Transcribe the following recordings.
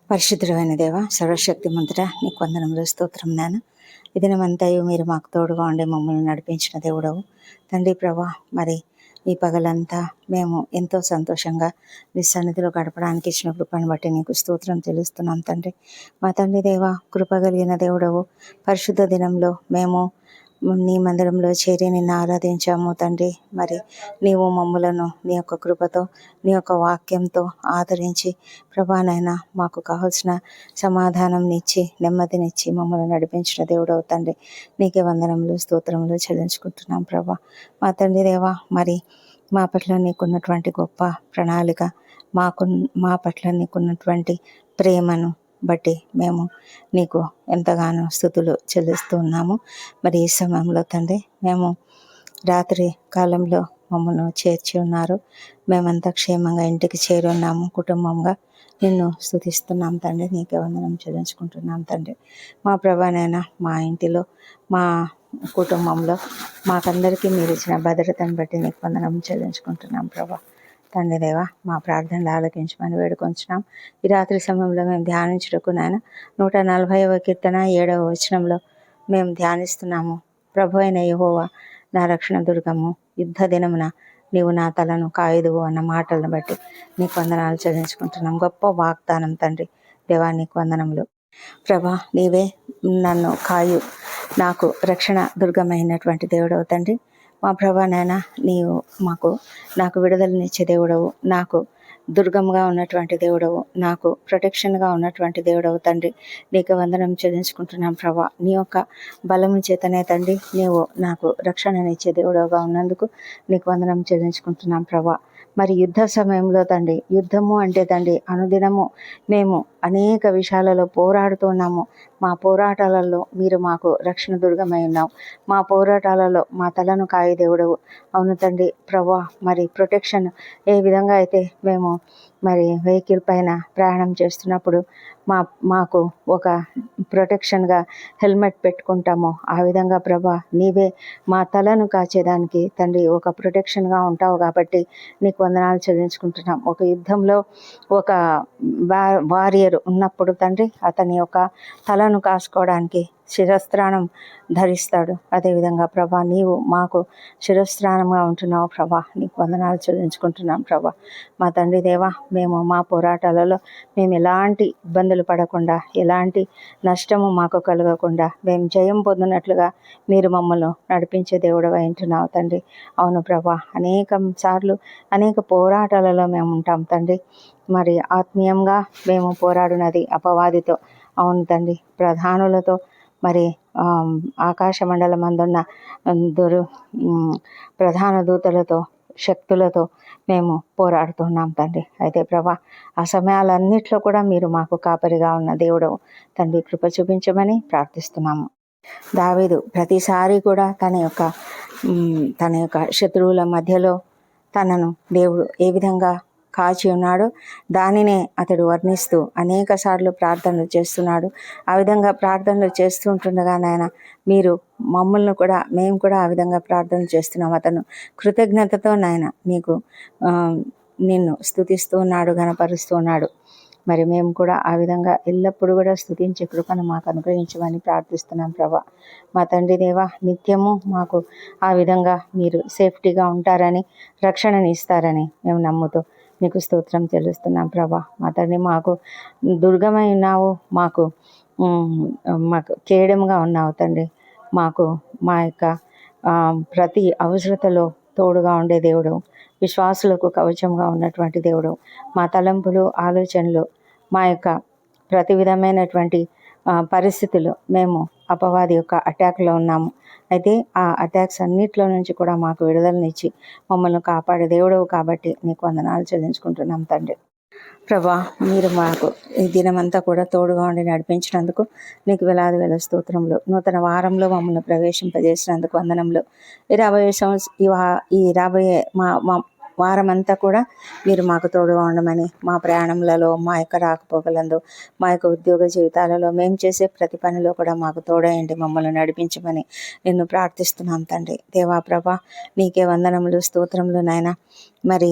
పరిశుద్ధుడైన దేవ, సర్వశక్తిమంతుడా, నీకు వందనములు, స్తోత్రం నాన్న. ఈ దినమంతయు మీరు మాకు తోడుగా ఉండి మమ్మల్ని నడిపించిన దేవుడవు తండ్రి. ప్రభా, మరి ఈ పగలంతా మేము ఎంతో సంతోషంగా నీ సన్నిధిలో గడపడానికి ఇచ్చిన కృపను బట్టి నీకు స్తోత్రం తెలుస్తున్నాం తండ్రి. మా తండ్రి దేవ, కృప కలిగిన దేవుడవు, పరిశుద్ధ దినంలో మేము నీ మందిరంలో చేరి నిన్ను ఆరాధించాము తండ్రి. మరి నీవు మమ్ములను నీ యొక్క కృపతో, నీ యొక్క వాక్యంతో ఆదరించి ప్రభానైనా మాకు కావాల్సిన సమాధానం ఇచ్చి నెమ్మదినిచ్చి మమ్మల్ని నడిపించిన దేవుడవు తండ్రి. నీకే వందనములు, స్తోత్రములు చెల్లించుకుంటున్నాం ప్రభా. మా తండ్రి దేవా, మరి మా పట్ల నీకున్నటువంటి గొప్ప ప్రణాళిక, మా పట్ల నీకున్నటువంటి ప్రేమను బట్టి మేము నీకు ఎంతగానో స్తుతులు చెల్లిస్తూ ఉన్నాము. మరి ఈ సమయంలో తండ్రి, మేము రాత్రి కాలంలో మమ్మల్ని చేర్చి ఉన్నారు. మేమంతా క్షేమంగా ఇంటికి చేరి ఉన్నాము. కుటుంబంగా నిన్ను స్తుతిస్తున్నాం తండ్రి. నీకే వందనం చెల్లించుకుంటున్నాం తండ్రి. మా ప్రభానైనా మా ఇంటిలో, మా కుటుంబంలో మాకందరికీ మీరు ఇచ్చిన భద్రతను బట్టి నీకు వందనం చెల్లించుకుంటున్నాం ప్రభా. తండ్రి దేవా, మా ప్రార్థనలు ఆలకించమని వేడుకొంచున్నాం. ఈ రాత్రి సమయంలో మేము ధ్యానించుటకు నాయన 140వ కీర్తన 7వ వచనంలో మేము ధ్యానిస్తున్నాము. ప్రభు అయిన యెహోవా నా రక్షణ దుర్గము, యుద్ధ దినమున నీవు నా తలను కాయుదువు అన్న మాటలను బట్టి నీకు వందనాలు చెల్లించుకుంటున్నాం. గొప్ప వాగ్దానం తండ్రి దేవా, నీకు వందనములు ప్రభా. నీవే నన్ను కాయు, నాకు రక్షణ దుర్గమైనటువంటి దేవుడవు తండ్రి. మా ప్రభా నాయన, నీవు నాకు విడుదలనిచ్చే దేవుడవు, నాకు దుర్గంగా ఉన్నటువంటి దేవుడవు, నాకు ప్రొటెక్షన్గా ఉన్నటువంటి దేవుడవు తండ్రి. నీకు వందనం చెల్లించుకుంటున్నాం ప్రభా. నీ యొక్క బలము చేతనే తండ్రి నీవు నాకు రక్షణనిచ్చే దేవుడవుగా ఉన్నందుకు నీకు వందనం చెల్లించుకుంటున్నాం ప్రభా. మరి యుద్ధ సమయంలో తండ్రి, యుద్ధము అంటే తండ్రి అనుదినము మేము అనేక విషయాలలో పోరాడుతున్నాము. మా పోరాటాలలో మీరు మాకు రక్షణ దుర్గమై ఉన్నావు. మా పోరాటాలలో మా తలను కాయ దేవుడవు. అవును తండ్రి ప్రభా. మరి ప్రొటెక్షన్ ఏ విధంగా అయితే మేము మరి వెహికల్ పైన ప్రయాణం చేస్తున్నప్పుడు మాకు ఒక ప్రొటెక్షన్గా హెల్మెట్ పెట్టుకుంటామో, ఆ విధంగా ప్రభా నీవే మా తలను కాచేదానికి తండ్రి ఒక ప్రొటెక్షన్గా ఉంటావు కాబట్టి నీకు వందనాలు చెల్లించుకుంటున్నాం. ఒక యుద్ధంలో ఒక వారియర్ ఉన్నప్పుడు తండ్రి అతని యొక్క తలను కాసుకోవడానికి శిరస్త్రాణం ధరిస్తాడు. అదేవిధంగా ప్రభా నీవు మాకు శిరస్త్రాణంగా ఉంటున్నావు ప్రభా. నీకు వందనాలు చెల్లించుకుంటున్నాం ప్రభా. మా తండ్రి దేవా, మేము మా పోరాటాలలో మేము ఎలాంటి ఇబ్బందులు పడకుండా, ఎలాంటి నష్టము మాకు కలగకుండా మేము జయం పొందినట్లుగా మీరు మమ్మల్ని నడిపించే దేవుడు ఉంటున్నావు తండ్రి. అవును ప్రభా, అనేక సార్లు అనేక పోరాటాలలో మేము ఉంటాం తండ్రి. మరి ఆత్మీయంగా మేము పోరాడినది అపవాదితో, అవును తండ్రి, ప్రధానులతో, మరి ఆకాశ మండలం అందున్న ప్రధాన దూతలతో, శక్తులతో మేము పోరాడుతున్నాం తండ్రి. అయితే ప్రభా, ఆ సమయాలన్నిట్లో కూడా మీరు మాకు కాపరిగా ఉన్న దేవుడు తండ్రి, కృప చూపించమని ప్రార్థిస్తున్నాము. దావీదు ప్రతిసారి కూడా తన యొక్క శత్రువుల మధ్యలో తనను దేవుడు ఏ విధంగా కాచి ఉన్నాడు దానినే అతడు వర్ణిస్తూ అనేక సార్లు ప్రార్థనలు చేస్తున్నాడు. ఆ విధంగా ప్రార్థనలు చేస్తుంటుండగా నాయన మీరు మమ్మల్ని కూడా, మేము కూడా ఆ విధంగా ప్రార్థనలు చేస్తున్నాం. అతను కృతజ్ఞతతో నాయన నిన్ను స్తుతిస్తూ ఉన్నాడు, ఘనపరుస్తూ ఉన్నాడు. మరి మేము కూడా ఆ విధంగా ఎల్లప్పుడూ కూడా స్తుతించే కృపను మాకు అనుగ్రహించమని ప్రార్థిస్తున్నాం ప్రభా. మా తండ్రి దేవా, నిత్యము మాకు ఆ విధంగా మీరు సేఫ్టీగా ఉంటారని, రక్షణని ఇస్తారని మేము నమ్ముతూ నీకు స్తోత్రం చెల్లిస్తున్నాం ప్రభా. మా తండ్రి, మాకు దుర్గమై ఉన్నావు, మాకు కేడముగా ఉన్నావు తండ్రి. మాకు మా యొక్క ప్రతి అవసరతలో తోడుగా ఉండే దేవుడు, విశ్వాసులకు కవచంగా ఉన్నటువంటి దేవుడు. మా తలంపులు, ఆలోచనలు, మా యొక్క ప్రతి విధమైనటువంటి పరిస్థితులు మేము అపవాది యొక్క అటాక్లో ఉన్నాము. అయితే ఆ అటాక్స్ అన్నిట్లో నుంచి కూడా మాకు విడుదలనిచ్చి మమ్మల్ని కాపాడే దేవుడవు కాబట్టి నీకు వందనాలు చెల్లించుకుంటున్నాం తండ్రి. ప్రభా, మీరు మాకు ఈ దినమంతా కూడా తోడుగా ఉండి నడిపించినందుకు నీకు వేల స్తోత్రములు. నూతన వారంలో మమ్మల్ని ప్రవేశింపజేసినందుకు వందనములు. ఈ రాబోయే వారమంతా కూడా మీరు మాకు తోడుగా ఉండమని, మా ప్రయాణములలో, మా యొక్క రాకపోకలందు, మా యొక్క ఉద్యోగ జీవితాలలో, మేము చేసే ప్రతి పనిలో కూడా మాకు తోడయండి, మమ్మల్ని నడిపించమని నిన్ను ప్రార్థిస్తున్నాం తండ్రి. దేవా ప్రభా, నీకే వందనములు, స్తోత్రములు నాయన. మరి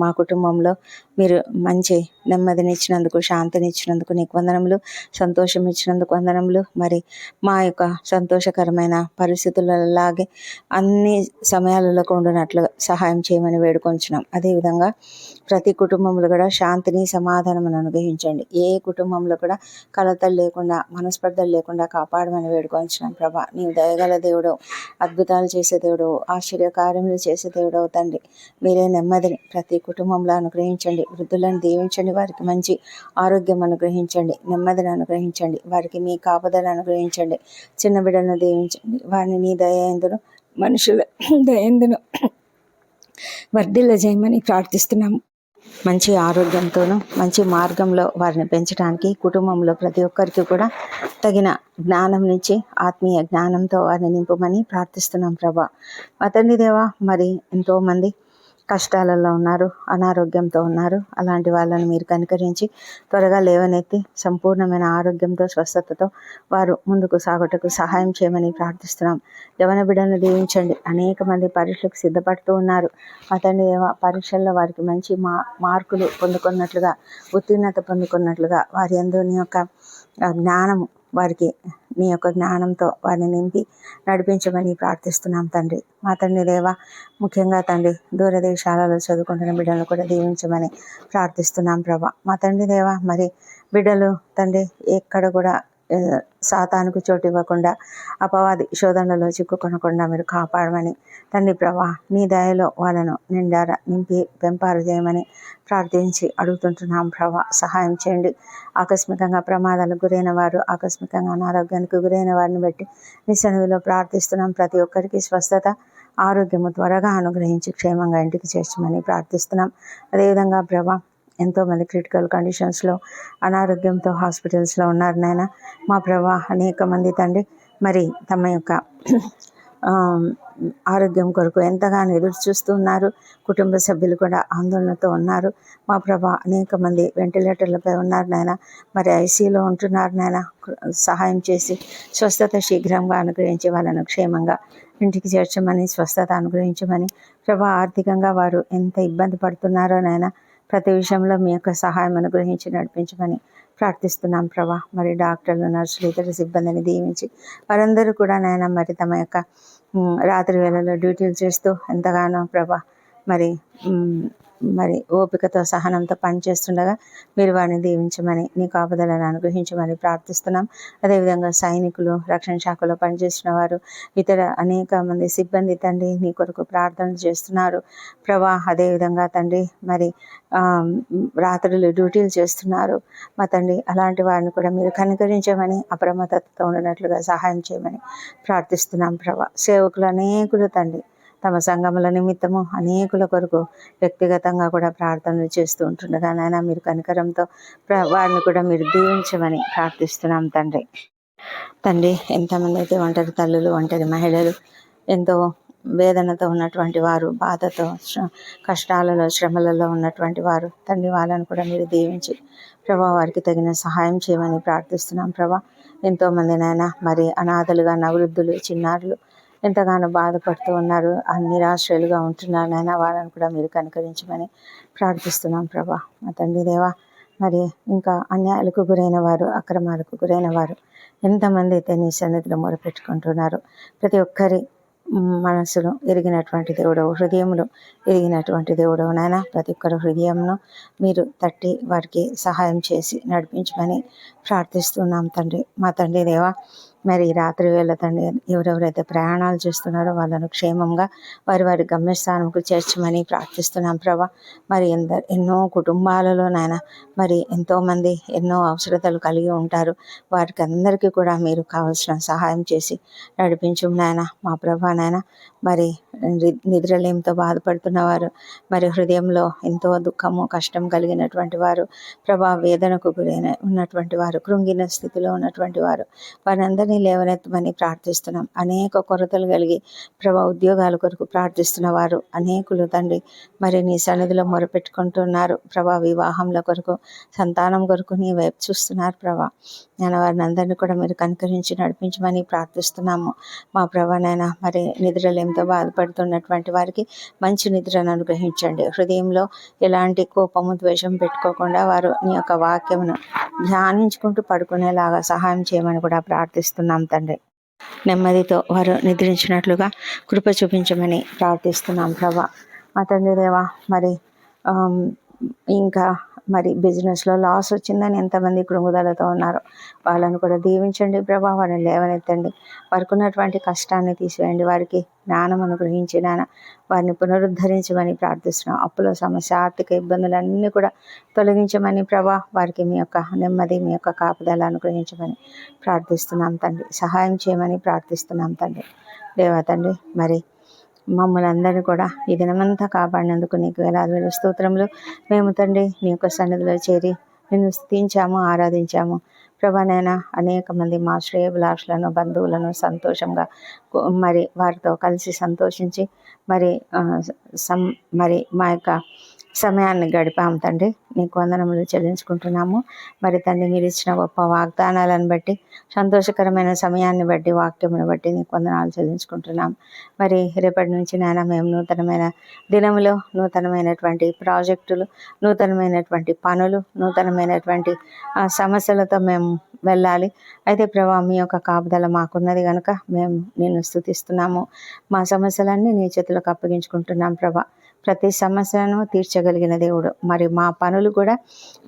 మా కుటుంబంలో మీరు మంచి నెమ్మదినిచ్చినందుకు, శాంతినిచ్చినందుకు నీకు వందనములు. సంతోషం ఇచ్చినందుకు వందనములు. మరి మా యొక్క సంతోషకరమైన పరిస్థితులలాగే అన్ని సమయాలలో ఉండునట్లు సహాయం చేయమని వేడుకొంచున్నాం. అదేవిధంగా ప్రతి కుటుంబంలో కూడా శాంతిని, సమాధానమును అనుగ్రహించండి. ఏ కుటుంబంలో కూడా కలతలు లేకుండా, మనస్పర్ధలు లేకుండా కాపాడమని వేడుకొంచున్నాం. ప్రభా, నీవు దయగల దేవుడు, అద్భుతాలు చేసే దేవుడు, ఆశ్చర్య కార్యములు చేసే దేవుడు తండ్రి. మీరే నెమ్మదిని ప్రతి కుటుంబంలో అనుగ్రహించండి. వృద్ధులను దీవించండి, వారికి మంచి ఆరోగ్యం అనుగ్రహించండి, నెమ్మదిని అనుగ్రహించండి, వారికి మీ కాపుదలను అనుగ్రహించండి. చిన్న బిడ్డలను దీవించండి, వారిని నీ దయందును మనుషుల దయందును వర్ధిల్ల చేయమని ప్రార్థిస్తున్నాము. మంచి ఆరోగ్యంతోనూ మంచి మార్గంలో వారిని పెంచడానికి కుటుంబంలో ప్రతి ఒక్కరికి కూడా తగిన జ్ఞానం నుంచి ఆత్మీయ జ్ఞానంతో వారిని నింపమని ప్రార్థిస్తున్నాం. ప్రభా, మా తండ్రి దేవా, మరి ఎంతోమంది కష్టాలలో ఉన్నారు, అనారోగ్యంతో ఉన్నారు. అలాంటి వాళ్ళని మీరు కనికరించి త్వరగా లేవనెత్తి సంపూర్ణమైన ఆరోగ్యంతో, స్వస్థతతో వారు ముందుకు సాగుటకు సహాయం చేయమని ప్రార్థిస్తున్నాం. యవన బిడ్డలను దీవించండి. అనేక మంది పరీక్షలకు సిద్ధపడుతూ ఉన్నారు. అతని పరీక్షల్లో వారికి మంచి మార్కులు పొందుకున్నట్లుగా, ఉత్తీర్ణత పొందుకున్నట్లుగా వారి యందు నీ యొక్క జ్ఞానము, వారికి నీ యొక్క జ్ఞానంతో వారిని నింపి నడిపించమని ప్రార్థిస్తున్నాం తండ్రి. మా తండ్రి దేవ, ముఖ్యంగా తండ్రి దూరదేశాలలో చదువుకుంటున్న బిడ్డలను కూడా దీవించమని ప్రార్థిస్తున్నాం ప్రభా. మా తండ్రి దేవ, మరి బిడ్డలు తండ్రి ఎక్కడ కూడా సాతానుకు చోటు ఇవ్వకుండా, అపవాది శోధనలో చిక్కుకొనకుండా మీరు కాపాడమని తండ్రి ప్రభా, నీ దయలో వాళ్ళను నిండారా నింపి పెంపారు చేయమని ప్రార్థించి అడుగుతుంటున్నాం ప్రభా. సహాయం చేయండి. ఆకస్మికంగా ప్రమాదాలకు గురైన వారు, ఆకస్మికంగా అనారోగ్యానికి గురైన వారిని బట్టి నీ సన్నిధిలో ప్రార్థిస్తున్నాం. ప్రతి ఒక్కరికి స్వస్థత, ఆరోగ్యము త్వరగా అనుగ్రహించి క్షేమంగా ఇంటికి చేర్చమని ప్రార్థిస్తున్నాం. అదేవిధంగా ప్రభా, ఎంతోమంది క్రిటికల్ కండిషన్స్లో అనారోగ్యంతో హాస్పిటల్స్లో ఉన్నారు నాయన. మా ప్రభా, అనేక మంది తండ్రి మరి తమ యొక్క ఆరోగ్యం కొరకు ఎంతగానో ఎదురు చూస్తూ ఉన్నారు. కుటుంబ సభ్యులు కూడా ఆందోళనతో ఉన్నారు. మా ప్రభా, అనేక మంది వెంటిలేటర్లపై ఉన్నారు నాయన. మరి ఐసీయూలో ఉంటున్నారు నాయన. సహాయం చేసి స్వస్థత శీఘ్రంగా అనుగ్రహించి వాళ్ళను క్షేమంగా ఇంటికి చేర్చమని, స్వస్థత అనుగ్రహించమని ప్రభా. ఆర్థికంగా వారు ఎంత ఇబ్బంది పడుతున్నారో నాయన, ప్రతి విషయంలో మీ యొక్క సహాయం అనుగ్రహించి నడిపించమని ప్రార్థిస్తున్నాం ప్రభా. మరి డాక్టర్లు, నర్సులు, ఇతర సిబ్బందిని దీవించి వారందరూ కూడా నాయన మరి తమ యొక్క రాత్రి వేళలో డ్యూటీలు చేస్తూ ఎంతగానో ప్రభా మరి ఓపికతో, సహనంతో పనిచేస్తుండగా మీరు వారిని దీవించమని, నీ కాపుదలను అనుగ్రహించమని ప్రార్థిస్తున్నాం. అదేవిధంగా సైనికులు, రక్షణ శాఖలో పనిచేస్తున్న వారు, ఇతర అనేక మంది సిబ్బంది తండ్రి నీ కొరకు ప్రార్థనలు చేస్తున్నారు ప్రభా. అదేవిధంగా తండ్రి మరి రాత్రులు డ్యూటీలు చేస్తున్నారు మా తండ్రి. అలాంటి వారిని కూడా మీరు కనికరించమని, అప్రమత్తతో ఉండనట్లుగా సహాయం చేయమని ప్రార్థిస్తున్నాం ప్రభా. సేవకులు అనేకులు తండ్రి తమ సంఘముల నిమిత్తము అనేకుల కొరకు వ్యక్తిగతంగా కూడా ప్రార్థనలు చేస్తూ ఉంటుండగా నాయన, మీరు కనికరంతో వారిని కూడా మీరు దీవించమని ప్రార్థిస్తున్నాం తండ్రి. ఎంతమంది అయితే ఒంటరి తల్లులు, ఒంటరి మహిళలు, ఎంతో వేదనతో ఉన్నటువంటి వారు, బాధతో, కష్టాలలో, శ్రమలలో ఉన్నటువంటి వారు తండ్రి, వాళ్ళను కూడా మీరు దీవించి ప్రభా వారికి తగిన సహాయం చేయమని ప్రార్థిస్తున్నాం ప్రభా. ఎంతోమంది నాయన మరి అనాథలుగా ఉన్న వృద్ధులు, చిన్నారులు ఎంతగానో బాధపడుతూ ఉన్నారు, నిరాశ్రయులుగా ఉంటున్నారు నాయన. వాళ్ళని కూడా మీరు కనికరించమని ప్రార్థిస్తున్నాం ప్రభా. మా తండ్రి దేవా, మరి ఇంకా అన్యాయాలకు గురైన వారు, అక్రమాలకు గురైన వారు ఎంతమంది అయితే నీ సన్నిధిలో మొరపెట్టుకుంటున్నారు. ప్రతి ఒక్కరి మనసును ఎరిగినటువంటి దేవుడవు, హృదయములు ఎరిగినటువంటి దేవుడవు నాయన. ప్రతి ఒక్కరి హృదయంను మీరు తట్టి వారికి సహాయం చేసి నడిపించమని ప్రార్థిస్తున్నాం తండ్రి. మా తండ్రి దేవా, మరి రాత్రి వేళ తండ్రి ఎవరెవరైతే ప్రయాణాలు చేస్తున్నారో వాళ్ళను క్షేమంగా వారి గమ్యస్థానంకు చేర్చమని ప్రార్థిస్తున్నాం ప్రభా. మరి ఎన్నో కుటుంబాలలో నాయన మరి ఎంతోమంది ఎన్నో అవసరతలు కలిగి ఉంటారు. వారికి అందరికీ కూడా మీరు కావాల్సిన సహాయం చేసి నడిపించు నాయన. మా ప్రభా నాయన, మరి నిద్రలేమితో బాధపడుతున్న వారు, మరి హృదయంలో ఎంతో దుఃఖము, కష్టం కలిగినటువంటి వారు ప్రభా, వేదనకు గురైన ఉన్నటువంటి వారు, కృంగిన స్థితిలో ఉన్నటువంటి వారు, వారందరినీ అందరినీ లేవనెత్తమని ప్రార్థిస్తున్నాం. అనేక కొరతలు కలిగి ప్రభా ఉద్యోగాల కొరకు ప్రార్థిస్తున్న వారు అనేకులు తండ్రి మరి నీ సన్నిధిలో మొరపెట్టుకుంటున్నారు ప్రభా. వివాహంల కొరకు, సంతానం కొరకు నీ వైపు చూస్తున్నారు ప్రభా. నేను వారిని అందరినీ కూడా మీరు కనికరించి నడిపించమని ప్రార్థిస్తున్నాము మా ప్రభా. నాయన మరి నిద్రలేమితో బాధపడుతున్నటువంటి వారికి మంచి నిద్రను అనుగ్రహించండి. హృదయంలో ఎలాంటి కోపము, ద్వేషం పెట్టుకోకుండా వారు నీ యొక్క వాక్యమును ధ్యానించుకుంటూ పడుకునేలాగా సహాయం చేయమని కూడా ప్రార్థిస్తున్నాం తండ్రి. నెమ్మదితో వారు నిద్రించినట్లుగా కృప చూపించమని ప్రార్థిస్తున్నాం ప్రభా. మా తండ్రి దేవా మరి ఇంకా మరి బిజినెస్లో లాస్ వచ్చిందని ఎంతమంది కృంగుదలతో ఉన్నారో వాళ్ళను కూడా దీవించండి ప్రభా. వారిని లేవనెత్తండి. వారికి ఉన్నటువంటి కష్టాన్ని తీసివేయండి. వారికి జ్ఞానం అనుగ్రహించి వారిని పునరుద్ధరించమని ప్రార్థిస్తున్నాం. అప్పుల సమస్య, ఆర్థిక ఇబ్బందులన్నీ కూడా తొలగించమని ప్రభా. వారికి మీ యొక్క నెమ్మది, మీ యొక్క కాపుదల అనుగ్రహించమని ప్రార్థిస్తున్నాం తండ్రి. సహాయం చేయమని ప్రార్థిస్తున్నాం తండ్రి. దేవా తండ్రి మరి మమ్మల్ని అందరినీ కూడా ఈ దినమంతా కాపాడినందుకు నీకు వేలాది స్తోత్రములు. మేము తండ్రి నీ యొక్క సన్నిధిలో చేరి నిన్ను స్తుతించాము, ఆరాధించాము ప్రభా. నాయన అనేక మంది మా శ్రేయభిలాషులను, బంధువులను సంతోషంగా మరి వారితో కలిసి సంతోషించి మరి మరి మా యొక్క సమయాన్ని గడిపాము తండ్రి. నీకు వందనములు చెల్లించుకుంటున్నాము. మరి తండ్రి మీరు ఇచ్చిన గొప్ప వాగ్దానాలను బట్టి, సంతోషకరమైన సమయాన్ని బట్టి, వాక్యమును బట్టి నీకు వందనాలు చెల్లించుకుంటున్నాం. మరి రేపటి నుంచి నాయన మేము నూతనమైన దినములో నూతనమైనటువంటి ప్రాజెక్టులు, నూతనమైనటువంటి పనులు, నూతనమైనటువంటి సమస్యలతో మేము వెళ్ళాలి. అయితే ప్రభా మీ యొక్క కాపుదల మాకున్నది కనుక మేము నిన్ను స్తుతిస్తున్నాము. మా సమస్యలన్నీ నీ చేతులకు అప్పగించుకుంటున్నాం ప్రభా. ప్రతి సమస్యను తీర్చగలిగిన దేవుడు. మరి మా పనులు కూడా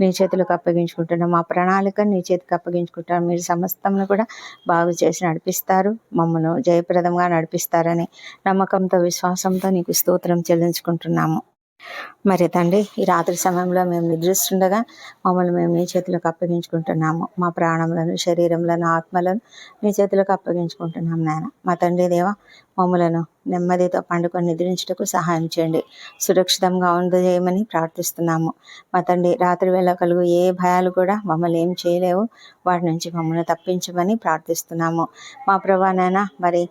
నీ చేతులకు అప్పగించుకుంటున్నాం. మా ప్రణాళిక నీ చేతికి అప్పగించుకుంటాం. మీరు సమస్తమును కూడా బాగు చేసి నడిపిస్తారు, మమ్మల్ని జయప్రదంగా నడిపిస్తారని నమ్మకంతో, విశ్వాసంతో నీకు స్తోత్రం చెల్లించుకుంటున్నాము. మరి తండ్రి ఈ రాత్రి సమయంలో మేము నిద్రిస్తుండగా మమ్మల్ని మేము నీ చేతులకు అప్పగించుకుంటున్నాము. మా ప్రాణములను, శరీరములను, ఆత్మలను నీ చేతులకు అప్పగించుకుంటున్నాం నాయన. మా తండ్రి దేవ మమ్మలను నెమ్మదితో పండుకొని నిద్రించుటకు సహాయం చేయండి. సురక్షితంగా చేయమని ప్రార్థిస్తున్నాము. మా తండ్రి రాత్రి వేళ కలుగు ఏ భయాలు కూడా మమ్మల్ని ఏం చేయలేవు. వాటి నుంచి మమ్మల్ని తప్పించమని ప్రార్థిస్తున్నాము. మా ప్రభానైనా మరి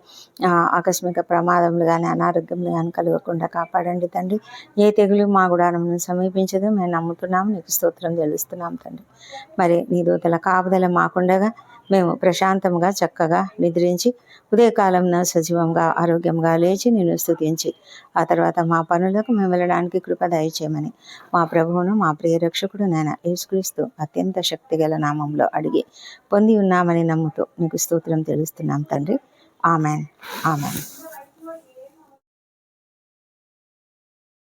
ఆకస్మిక ప్రమాదములు కానీ, అనారోగ్యములు కానీ కలగకుండా కాపాడండి తండ్రి. ఏ తెగులు మా గుడారంను సమీపించదు మేము నమ్ముతున్నాము. నీకు స్తోత్రం చెల్లిస్తున్నాం తండ్రి. మరి నీ దూతల కాపుదల మాకుండగా మేము ప్రశాంతంగా చక్కగా నిద్రించి ఉదయకాలంలో సజీవంగా ఆరోగ్యంగా లేచి నిన్ను స్తుతించి ఆ తర్వాత మా పనులకు మేము వెళ్ళడానికి కృప దయచేయమని మా ప్రభువును, మా ప్రియ రక్షకుడు నాయన యేసుక్రీస్తు అత్యంత శక్తిగల నామంలో అడిగి పొంది ఉన్నామని నమ్ముతూ నీకు స్తోత్రం తెలుస్తున్నాం తండ్రి. Amen, amen.